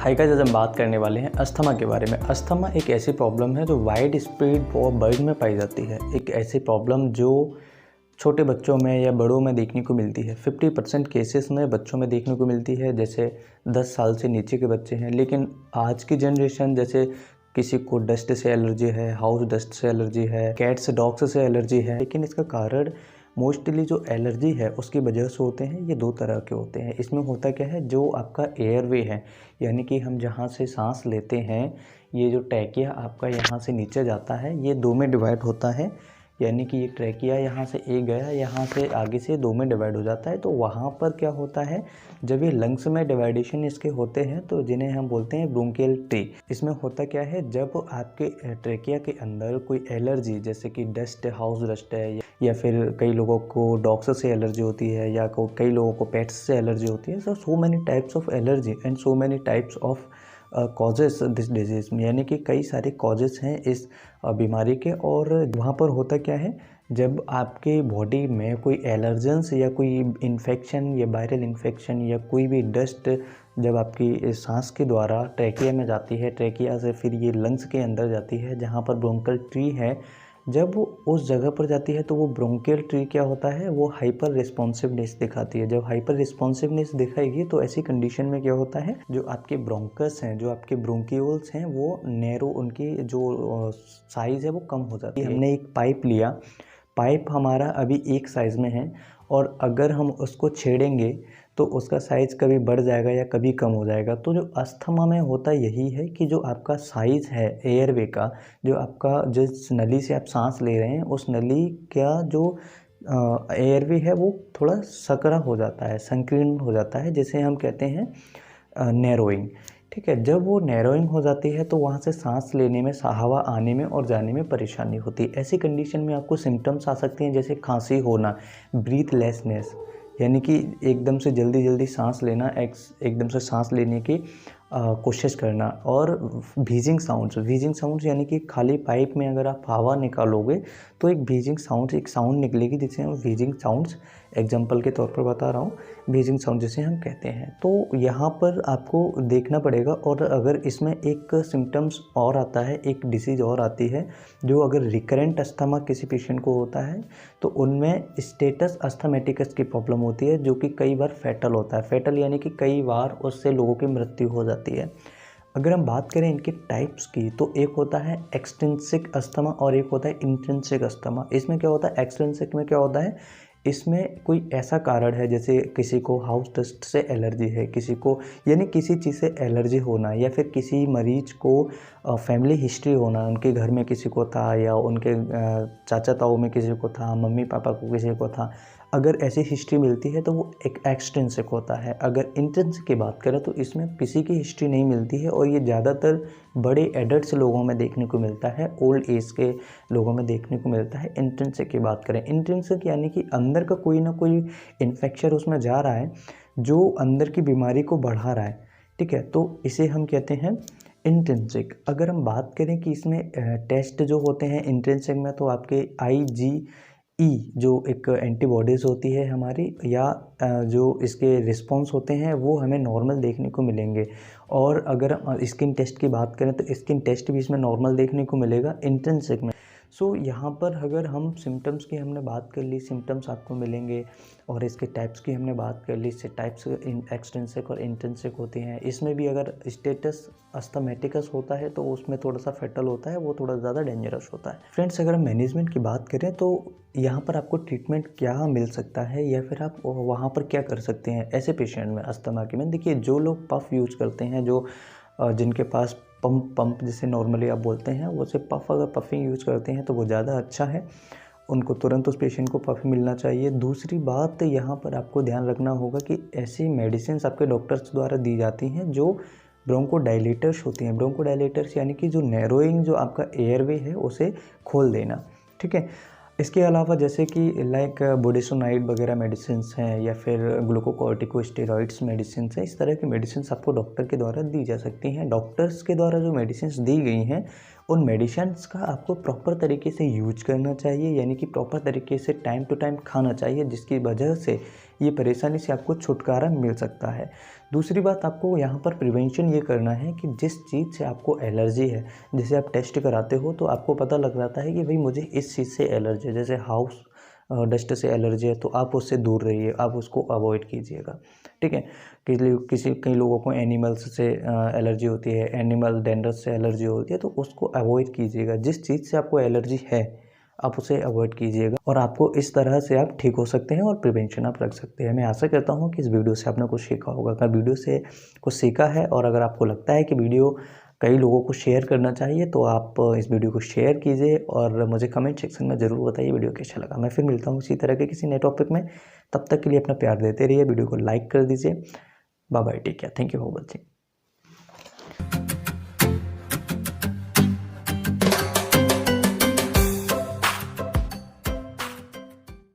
High guys, आज हम बात करने वाले हैं अस्थमा के बारे में। अस्थमा एक ऐसी प्रॉब्लम है जो वाइड स्प्रेड बर्ड में पाई जाती है। एक ऐसी प्रॉब्लम जो छोटे बच्चों में या बड़ों में देखने को मिलती है। 50% केसेस में बच्चों में देखने को मिलती है, जैसे 10 साल से नीचे के बच्चे हैं। लेकिन आज की जनरेशन, जैसे किसी को डस्ट से एलर्जी है, हाउस डस्ट से एलर्जी है, कैट्स डॉग्स से एलर्जी है। लेकिन इसका कारण मोस्टली जो एलर्जी है उसकी वजह से होते हैं, ये दो तरह के होते हैं। इसमें होता क्या है, जो आपका एयरवे है, यानी कि हम जहाँ से सांस लेते हैं, ये जो ट्रैकिया आपका यहाँ से नीचे जाता है, ये दो में डिवाइड होता है। यानी कि ये ट्रैकिया यहाँ से एक गया, यहाँ से आगे से दो में डिवाइड हो जाता है। तो वहाँ पर क्या होता है, जब ये लंग्स में डिवाइडेशन इसके होते हैं तो जिन्हें हम बोलते हैं ब्रोंकियल ट्री। इसमें होता क्या है, जब आपके ट्रैकिया के अंदर कोई एलर्जी, जैसे कि डस्ट, हाउस डस्ट है, या फिर कई लोगों को डॉग्स से एलर्जी होती है, या कई लोगों को पेट्स से एलर्जी होती है। So many types of allergy and so many types of causes this disease में, यानी कि कई सारे कॉजेस हैं इस बीमारी के। और वहाँ पर होता क्या है, जब आपके बॉडी में कोई एलर्जेंस या कोई इन्फेक्शन या वायरल इन्फेक्शन या कोई भी डस्ट जब आपकी सांस के द्वारा ट्रैकिया में जाती है, ट्रैकिया से फिर ये लंग्स के अंदर जाती है जहाँ पर ब्रोंकियल ट्री है, जब वो उस जगह पर जाती है तो वो ब्रोंकियल ट्री क्या होता है, वो हाइपर रिस्पॉन्सिवनेस दिखाती है। जब हाइपर रिस्पॉन्सिवनेस दिखाएगी तो ऐसी कंडीशन में क्या होता है, जो आपके ब्रोंकस हैं, जो आपके ब्रोंकियोल्स हैं, वो नैरो, उनकी जो साइज़ है वो कम हो जाती है। हमने एक पाइप लिया, पाइप हमारा अभी एक साइज़ में है, और अगर हम उसको छेड़ेंगे तो उसका साइज़ कभी बढ़ जाएगा या कभी कम हो जाएगा। तो जो अस्थमा में होता यही है कि जो आपका साइज़ है एयरवे का, जो आपका जिस नली से आप सांस ले रहे हैं, उस नली का जो एयरवे है वो थोड़ा सकरा हो जाता है, संकीर्ण हो जाता है, जिसे हम कहते हैं नैरोइंग। ठीक है, जब वो नैरोइंग हो जाती है तो वहाँ से सांस लेने में, हवा आने में और जाने में परेशानी होती है। ऐसी कंडीशन में आपको सिम्टम्स आ सकते हैं, जैसे खांसी होना, ब्रीथलेसनेस, यानी कि एकदम से जल्दी सांस लेना, एकदम से सांस लेने की कोशिश करना, और व्हीजिंग साउंड्स यानी कि खाली पाइप में अगर आप हवा निकालोगे तो एक व्हीजिंग साउंड, एक साउंड निकलेगी जिसे हम व्हीजिंग साउंड्स, एग्जांपल के तौर पर बता रहा हूँ, व्हीजिंग साउंड जिसे हम कहते हैं। तो यहाँ पर आपको देखना पड़ेगा। और अगर इसमें एक सिम्टम्स और आता है, एक डिसीज़ और आती है, जो अगर रिकरेंट अस्थमा किसी पेशेंट को होता है तो उनमें स्टेटस अस्थमेटिकस की प्रॉब्लम होती है, जो कि कई बार फैटल होता है। फैटल यानी कि कई बार उससे लोगों की मृत्यु हो जाती है। अगर हम बात करें इनके टाइप्स की, तो एक होता है एक्सट्रिंसिक अस्थमा और एक होता है इंट्रिंसिक अस्थमा। इसमें क्या होता है, एक्सट्रिंसिक में क्या होता है, इसमें कोई ऐसा कारण है, जैसे किसी को हाउस डस्ट से एलर्जी है, किसी को, यानी किसी चीज़ से एलर्जी होना, या फिर किसी मरीज को फैमिली हिस्ट्री होना, उनके घर में किसी को था, या उनके चाचा ताऊ में किसी को था, मम्मी पापा को किसी को था। अगर ऐसी हिस्ट्री मिलती है तो वो एक एक्सट्रिंसिक होता है। अगर इंट्रिंसिक की बात करें तो इसमें किसी की हिस्ट्री नहीं मिलती है, और ये ज़्यादातर बड़े एडल्ट्स लोगों में देखने को मिलता है, ओल्ड एज के लोगों में देखने को मिलता है। इंट्रिंसिक की बात करें, इंट्रिंसिक यानी कि अंदर का कोई ना कोई इन्फेक्शन उसमें जा रहा है जो अंदर की बीमारी को बढ़ा रहा है। ठीक है, तो इसे हम कहते हैं इंट्रिंसिक। अगर हम बात करें कि इसमें टेस्ट जो होते हैं इंट्रिंसिक में, तो आपके IgE जो एक एंटीबॉडीज़ होती है हमारी, या जो इसके रिस्पॉन्स होते हैं वो हमें नॉर्मल देखने को मिलेंगे। और अगर स्किन टेस्ट की बात करें तो स्किन टेस्ट भी इसमें नॉर्मल देखने को मिलेगा इंट्रिंसिक में। सो यहाँ पर अगर हम सिम्टम्स की हमने बात कर ली, सिम्टम्स आपको मिलेंगे, और इसके टाइप्स की हमने बात कर ली, इससे टाइप्स एक्सट्रिंसिक और इंट्रिंसिक होती हैं। इसमें भी अगर स्टेटस अस्थमेटिकस होता है तो उसमें थोड़ा सा फैटल होता है, वो थोड़ा ज़्यादा डेंजरस होता है। फ्रेंड्स, अगर हम मैनेजमेंट की बात करें तो यहाँ पर आपको ट्रीटमेंट क्या मिल सकता है, या फिर आप वहाँ पर क्या कर सकते हैं ऐसे पेशेंट में, अस्थमा के में। देखिए, जो लोग पफ यूज़ करते हैं, जो जिनके पास पंप जिसे नॉर्मली आप बोलते हैं, वो से पफ, अगर पफिंग यूज़ करते हैं तो वो ज़्यादा अच्छा है, उनको तुरंत उस पेशेंट को पफ मिलना चाहिए। दूसरी बात यहाँ पर आपको ध्यान रखना होगा कि ऐसी मेडिसिन आपके डॉक्टर्स द्वारा दी जाती हैं जो ब्रोंकोडायलेटर्स होती हैं। ब्रोंकोडायलेटर्स यानी कि जो नैरोइंग, जो आपका एयरवे है उसे खोल देना। ठीक है, इसके अलावा जैसे कि लाइक बुडेसोनाइड वगैरह मेडिसिन्स हैं, या फिर ग्लूकोकॉर्टिकोस्टेरॉइड्स मेडिसिन्स हैं, इस तरह की मेडिसिन्स आपको डॉक्टर के द्वारा दी जा सकती हैं। डॉक्टर्स के द्वारा जो मेडिसिन्स दी गई हैं, उन मेडिसिन्स का आपको प्रॉपर तरीके से यूज करना चाहिए, यानी कि प्रॉपर तरीके से टाइम टू टाइम खाना चाहिए, जिसकी वजह से ये परेशानी से आपको छुटकारा मिल सकता है। दूसरी बात, आपको यहाँ पर प्रिवेंशन ये करना है कि जिस चीज़ से आपको एलर्जी है, जैसे आप टेस्ट कराते हो तो आपको पता लग जाता है कि भाई मुझे इस चीज़ से एलर्जी है, जैसे हाउस डस्ट से एलर्जी है तो आप उससे दूर रहिए, आप उसको अवॉइड कीजिएगा, ठीक है। कई लोगों को एनिमल्स से एलर्जी होती है, एनिमल डेंड्रस से एलर्जी होती है, तो उसको अवॉइड कीजिएगा। जिस चीज़ से आपको एलर्जी है आप उसे अवॉइड कीजिएगा और आपको इस तरह से आप ठीक हो सकते हैं और प्रिवेंशन आप रख सकते हैं। मैं आशा करता हूँ कि इस वीडियो से आपने कुछ सीखा होगा। अगर वीडियो से कुछ सीखा है और अगर आपको लगता है कि वीडियो कई लोगों को शेयर करना चाहिए तो आप इस वीडियो को शेयर कीजिए और मुझे कमेंट सेक्शन में ज़रूर बताइए वीडियो कैसा लगा। मैं फिर मिलता हूँ इसी तरह के किसी नए टॉपिक में। तब तक के लिए अपना प्यार देते रहिए, वीडियो को लाइक कर दीजिए। Bye bye, take care, thank you for watching.